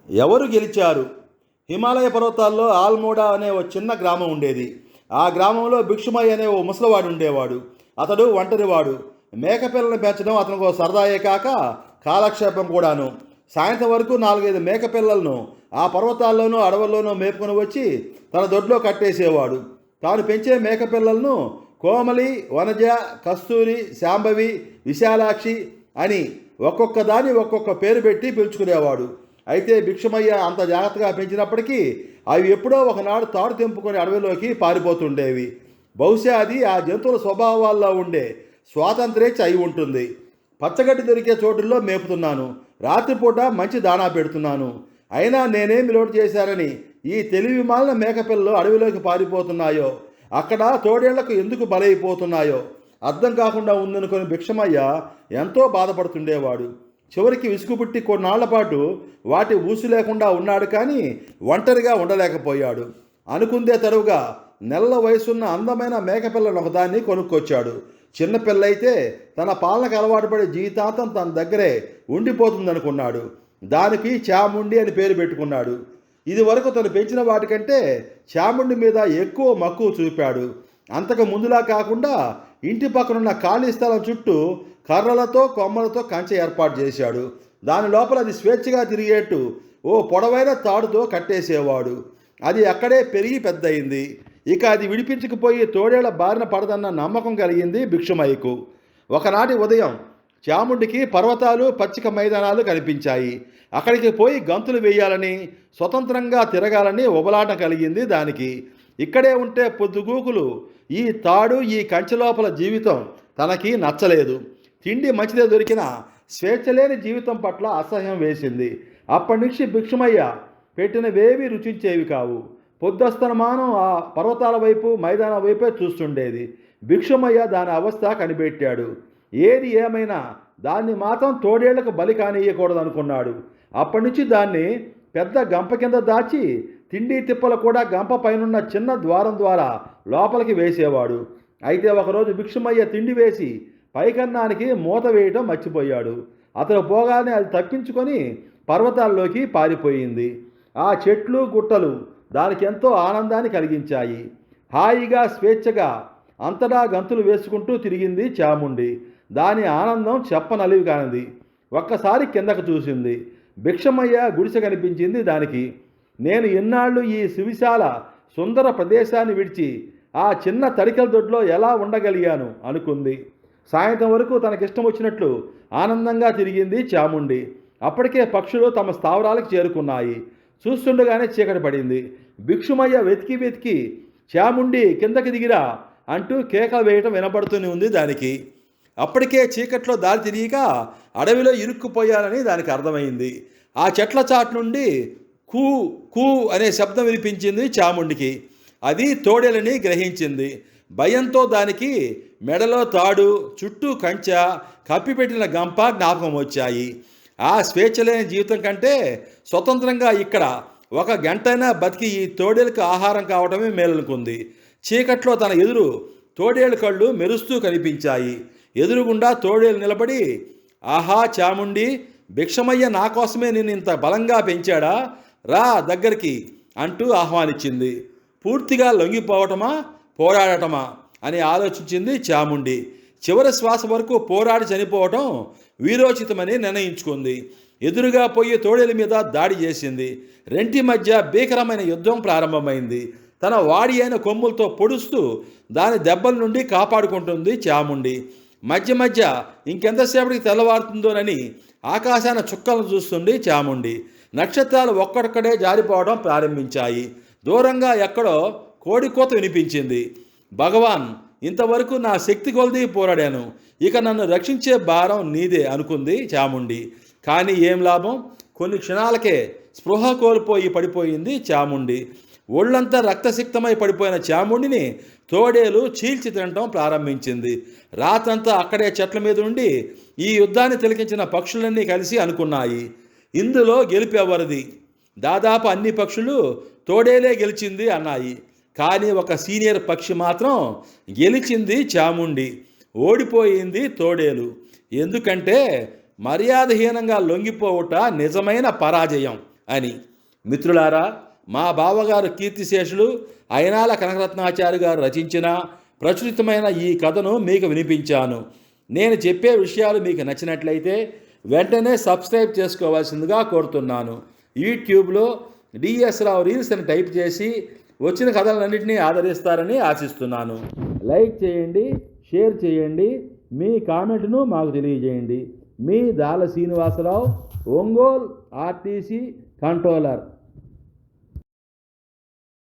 ఎవరు గెలిచారు? హిమాలయ పర్వతాల్లో ఆల్మోడా అనే ఓ చిన్న గ్రామం ఉండేది. ఆ గ్రామంలో భిక్షుమయ్య అనే ఓ ముసలివాడు ఉండేవాడు. అతడు ఒంటరివాడు. మేకపిల్లని పెంచడం అతనికి ఓ సరదాయే కాక కాలక్షేపం కూడాను. సాయంత్రం వరకు 4-5 మేకపిల్లలను ఆ పర్వతాల్లోనూ అడవుల్లోనూ మేపుకొని వచ్చి తన దొడ్లో కట్టేసేవాడు. తాను పెంచే మేకపిల్లలను కోమలి, వనజ, కస్తూరి, శాంభవి, విశాలాక్షి అని ఒక్కొక్క దాని ఒక్కొక్క పేరు పెట్టి పిలుచుకునేవాడు. అయితే భిక్షమయ్య అంత జాగ్రత్తగా పెంచినప్పటికీ అవి ఎప్పుడో ఒకనాడు తాడు తెంపుకొని అడవిలోకి పారిపోతుండేవి. బహుశా అది ఆ జంతువుల స్వభావాల్లో ఉండే స్వాతంత్ర్యేచ్ఛ అయి ఉంటుంది. పచ్చగడ్డి దొరికే చోటుల్లో మేపుతున్నాను, రాత్రిపూట మంచి దాణా పెడుతున్నాను, అయినా నేనేమి లోటు చేశారని ఈ తెలివి మాలిన మేకపిల్లలు అడవిలోకి పారిపోతున్నాయో, అక్కడ తోడేళ్లకు ఎందుకు బలైపోతున్నాయో అర్థం కాకుండా ఉందనుకొని భిక్షమయ్య ఎంతో బాధపడుతుండేవాడు. చివరికి విసుగుపుట్టి కొన్నాళ్ల పాటు వాటి ఊసు లేకుండా ఉన్నాడు, కానీ ఒంటరిగా ఉండలేకపోయాడు. అనుకుందే తడువుగా నెలల వయసున్న అందమైన మేకపిల్లను ఒకదాన్ని కొనుక్కొచ్చాడు. చిన్నపిల్లయితే తన పాలనకు అలవాటు పడి జీవితాంతం తన దగ్గరే ఉండిపోతుందనుకున్నాడు. దానికి చాముండి అని పేరు పెట్టుకున్నాడు. ఇది వరకు తను పెంచిన వాటికంటే చాముండి మీద ఎక్కువ మక్కువ చూపాడు. అంతకు ముందులా కాకుండా ఇంటి పక్కనున్న ఖాళీ స్థలం చుట్టూ కర్రలతో కొమ్మలతో కంచె ఏర్పాటు చేశాడు. దాని లోపల అది స్వేచ్ఛగా తిరిగేట్టు ఓ పొడవైన తాడుతో కట్టేసేవాడు. అది అక్కడే పెరిగి పెద్దయింది. ఇక అది విడిపించకపోయి తోడేళ్ల బారిన పడదన్న నమ్మకం కలిగింది భిక్షమయ్యకు. ఒకనాటి ఉదయం చాముండికి పర్వతాలు, పచ్చిక మైదానాలు కనిపించాయి. అక్కడికి పోయి గంతులు వేయాలని, స్వతంత్రంగా తిరగాలని ఉబలాటం కలిగింది దానికి. ఇక్కడే ఉంటే పొద్దుగూకులు ఈ తాడు, ఈ కంచె లోపల జీవితం తనకి నచ్చలేదు. తిండి మంచిదే దొరికినా స్వేచ్ఛ లేని జీవితం పట్ల అసహ్యం వేసింది. అప్పటి నుంచి భిక్షమయ్య పెట్టినవేవి రుచించేవి కావు. పొద్దస్తమానం ఆ పర్వతాల వైపు, మైదానం వైపే చూస్తుండేది. భిక్షమయ్య దాని అవస్థ కనిపెట్టాడు. ఏది ఏమైనా దాన్ని మాత్రం తోడేళ్లకు బలి కానియకూడదు అనుకున్నాడు. అప్పటి నుంచి దాన్ని పెద్ద గంప కింద దాచి తిండి తిప్పలు కూడా గంప పైనున్న చిన్న ద్వారం ద్వారా లోపలికి వేసేవాడు. అయితే ఒకరోజు భిక్షమయ్య తిండి వేసి పైకన్నానికి మూత వేయటం మర్చిపోయాడు. అతను పోగానే అది తప్పించుకొని పర్వతాల్లోకి పారిపోయింది. ఆ చెట్లు, గుట్టలు దానికి ఎంతో ఆనందాన్ని కలిగించాయి. హాయిగా, స్వేచ్ఛగా అంతటా గంతులు వేసుకుంటూ తిరిగింది చాముండి. దాని ఆనందం చెప్పనలివి కానిది. ఒక్కసారి కిందకు చూసింది. భిక్షమయ్య గుడిసె కనిపించింది దానికి. నేను ఎన్నాళ్ళు ఈ సువిశాల సుందర ప్రదేశాన్ని విడిచి ఆ చిన్న తడికల దొడ్లో ఎలా ఉండగలిగాను అనుకుంది. సాయంత్రం వరకు తనకిష్టం వచ్చినట్లు ఆనందంగా తిరిగింది చాముండి. అప్పటికే పక్షులు తమ స్థావరాలకు చేరుకున్నాయి. చూస్తుండగానే చీకటి పడింది. భిక్షమయ్య వెతికి వెతికి చాముండి కిందకి దిగిరా అంటూ కేకలు వేయటం వినపడుతూనే ఉంది దానికి. అప్పటికే చీకట్లో దారి తిరిగిక అడవిలో ఇరుక్కుపోయాలని దానికి అర్థమైంది. ఆ చెట్ల చాటు నుండి కూ కూ అనే శబ్దం వినిపించింది చాముండికి. అది తోడేలని గ్రహించింది. భయంతో దానికి మెడలో తాడు, చుట్టూ కంచె, కప్పిపెట్టిన గంప జ్ఞాపకం వచ్చాయి. ఆ స్వేచ్ఛ లేని జీవితం కంటే స్వతంత్రంగా ఇక్కడ ఒక గంటైనా బతికి ఈ తోడేలకు ఆహారం కావటమే మేలనుకుంది. చీకట్లో తన ఎదురు తోడేలు కళ్ళు మెరుస్తూ కనిపించాయి. ఎదురుగుండా తోడేలు నిలబడి, ఆహా చాముండి, భిక్షమయ్య నా కోసమే నేను ఇంత బలంగా పెంచాడా, రా దగ్గరికి అంటూ ఆహ్వానించింది. పూర్తిగా లొంగిపోవటమా, పోరాడటమా అని ఆలోచించింది చాముండి. చివరి శ్వాస వరకు పోరాడి చనిపోవటం వీరోచితమని నిర్ణయించుకుంది. ఎదురుగా పోయి తోడేల మీద దాడి చేసింది. రెంటి మధ్య భీకరమైన యుద్ధం ప్రారంభమైంది. తన వాడి అయిన కొమ్ములతో పొడుస్తూ దాని దెబ్బల నుండి కాపాడుకుంటుంది చాముండి. మధ్య మధ్య ఇంకెంతసేపటికి తెల్లవారుతుందోనని ఆకాశాన చుక్కలను చూస్తుంది చాముండి. నక్షత్రాలు ఒక్కడొక్కడే జారిపోవడం ప్రారంభించాయి. దూరంగా ఎక్కడో కోడికోత వినిపించింది. భగవాన్, ఇంతవరకు నా శక్తి కొలది పోరాడాను, ఇక నన్ను రక్షించే భారం నీదే అనుకుంది చాముండి. కానీ ఏం లాభం? కొన్ని క్షణాలకే స్పృహ కోల్పోయి పడిపోయింది చాముండి. ఒళ్ళంతా రక్తసిక్తమై పడిపోయిన చాముండిని తోడేలు చీల్చి తినటం ప్రారంభించింది. రాత్రంతా అక్కడే చెట్ల మీద ఉండి ఈ యుద్ధాన్ని తిలకించిన పక్షులన్నీ కలిసి అనుకున్నాయి, ఇందులో గెలుపు ఎవరిది? దాదాపు అన్ని పక్షులు తోడేలే గెలిచింది అన్నాయి. కానీ ఒక సీనియర్ పక్షి మాత్రం గెలిచింది చాముండి, ఓడిపోయింది తోడేలు. ఎందుకంటే మర్యాదహీనంగా లొంగిపోవుట నిజమైన పరాజయం అని. మిత్రులారా, మా బావగారు కీర్తిశేషులు అయినాల కనకరత్నాచారి గారు రచించిన ప్రచురితమైన ఈ కథను మీకు వినిపించాను. నేను చెప్పే విషయాలు మీకు నచ్చినట్లయితే వెంటనే సబ్స్క్రైబ్ చేసుకోవాల్సిందిగా కోరుతున్నాను. యూట్యూబ్లో డిఎస్ రావు రీల్స్ అని టైప్ చేసి వచ్చిన కథలన్నింటినీ ఆదరిస్తారని ఆశిస్తున్నాను. లైక్ చేయండి, షేర్ చేయండి, మీ కామెంట్ను మాకు తెలియజేయండి. మీ దాల శ్రీనివాసరావు, ఒంగోలు ఆర్టీసీ కంట్రోలర్.